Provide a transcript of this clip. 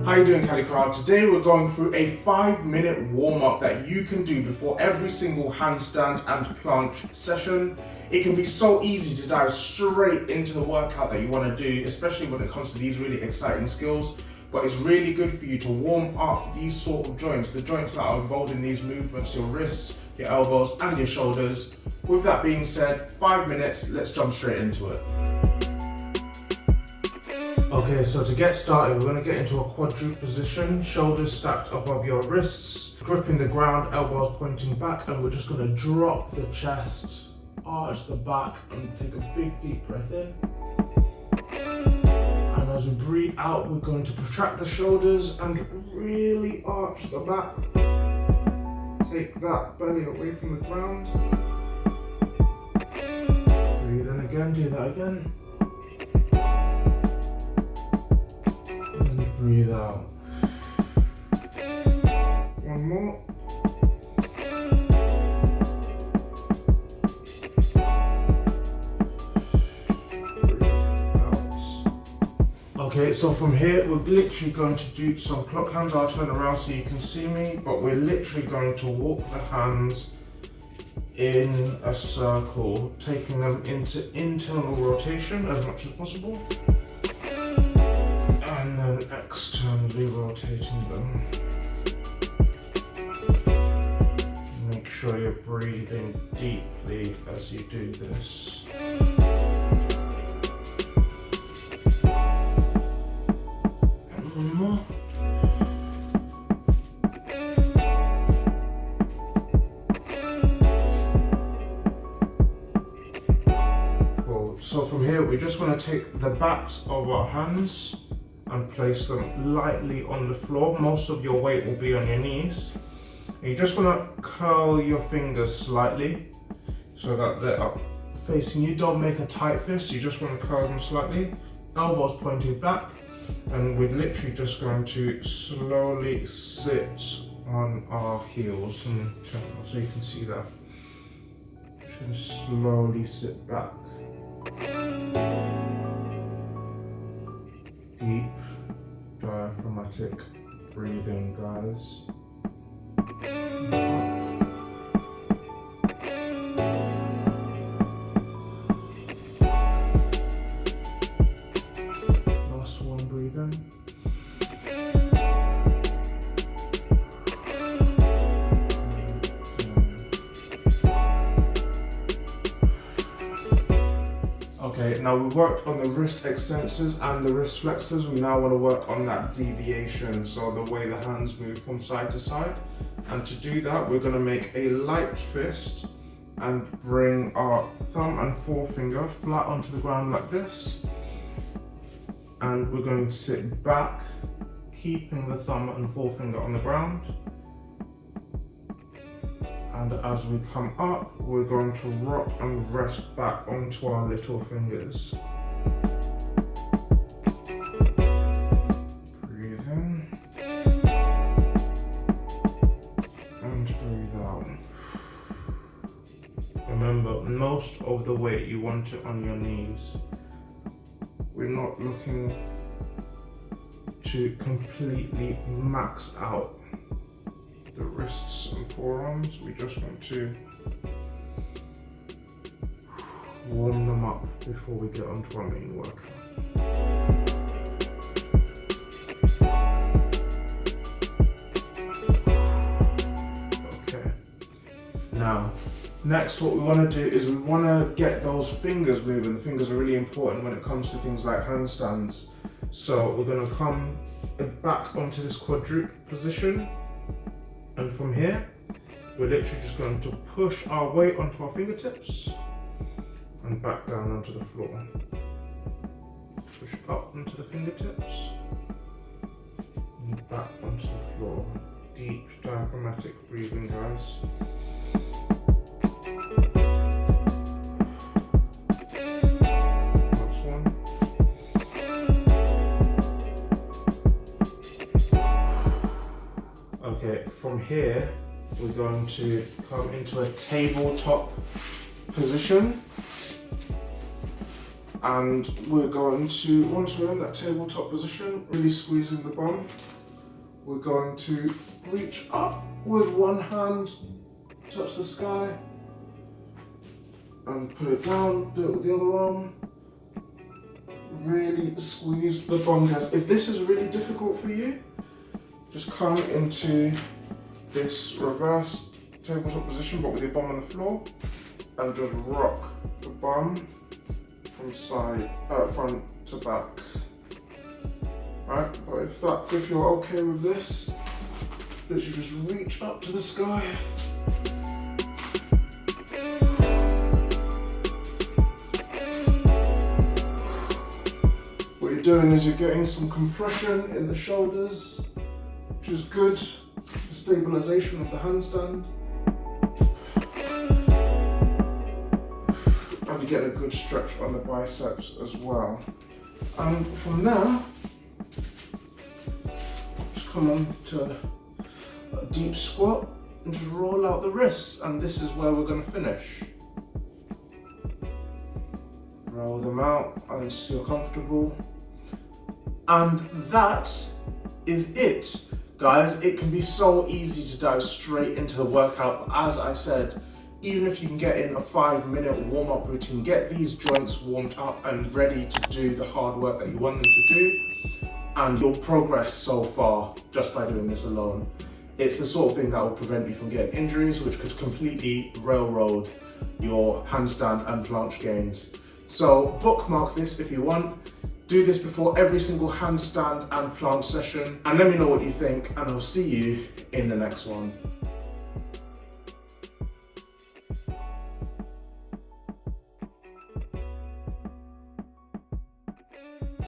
How you doing, Cali Crowd? Today we're going through a 5-minute warm-up that you can do before every single handstand and planche session. It can be so easy to dive straight into the workout that you want to do, especially when it comes to these really exciting skills. But it's really good for you to warm up these sort of joints, the joints that are involved in these movements, your wrists, your elbows and your shoulders. With that being said, 5 minutes, let's jump straight into it. Okay, so to get started, we're going to get into a quadruped position, shoulders stacked above your wrists, gripping the ground, elbows pointing back, and we're just going to drop the chest, arch the back, and take a big deep breath in. And as we breathe out, we're going to protract the shoulders and really arch the back. Take that belly away from the ground. Breathe in again, do that again. Breathe out. One more. Breathe out. Okay, so from here we're literally going to do some clock hands. I'll turn around so you can see me, but we're literally going to walk the hands in a circle, taking them into internal rotation as much as possible. And then externally rotating them. Make sure you're breathing deeply as you do this. And one more. Cool. So from here we just want to take the backs of our hands and place them lightly on the floor. Most of your weight will be on your knees. And you just want to curl your fingers slightly so that they're up facing you. Don't make a tight fist, you just want to curl them slightly. Elbows pointing back, and we're literally just going to slowly sit on our heels and turn so you can see that. Just slowly sit back. Deep diaphragmatic breathing, guys. Last one, breathe in. Okay, now we worked on the wrist extensors and the wrist flexors. We now want to work on that deviation, so the way the hands move from side to side. And to do that, we're going to make a light fist and bring our thumb and forefinger flat onto the ground like this. And we're going to sit back, keeping the thumb and forefinger on the ground. And as we come up, we're going to rock and rest back onto our little fingers. Breathe in. And breathe out. Remember, most of the weight you want it on your knees. We're not looking to completely max out the wrists and forearms. We just want to warm them up before we get onto our main workout. Okay, now next what we want to do is we want to get those fingers moving. The fingers are really important when it comes to things like handstands. So we're going to come back onto this quadruped position. And from here, we're literally just going to push our weight onto our fingertips and back down onto the floor. Push up onto the fingertips and back onto the floor. Deep diaphragmatic breathing, guys. Last one. Okay, from here, we're going to come into a tabletop position. And we're going to, once we're in that tabletop position, really squeezing the bum, we're going to reach up with one hand, touch the sky, and put it down, do it with the other arm. Really squeeze the bum, guys. If this is really difficult for you, just come into this reverse tabletop position, but with your bum on the floor, and just rock the bum from front to back. Right, but if you're okay with this, literally just reach up to the sky. What you're doing is you're getting some compression in the shoulders, which is good for stabilization of the handstand. And you get a good stretch on the biceps as well. And from there, just come on to a deep squat and just roll out the wrists. And this is where we're going to finish. Roll them out until you're comfortable. And that is it. Guys, it can be so easy to dive straight into the workout. As I said, even if you can get in a 5-minute warm-up routine, get these joints warmed up and ready to do the hard work that you want them to do, and you'll progress so far just by doing this alone. It's the sort of thing that will prevent you from getting injuries, which could completely railroad your handstand and planche gains. So bookmark this if you want. Do this before every single handstand and planche session, and let me know what you think, and I'll see you in the next one.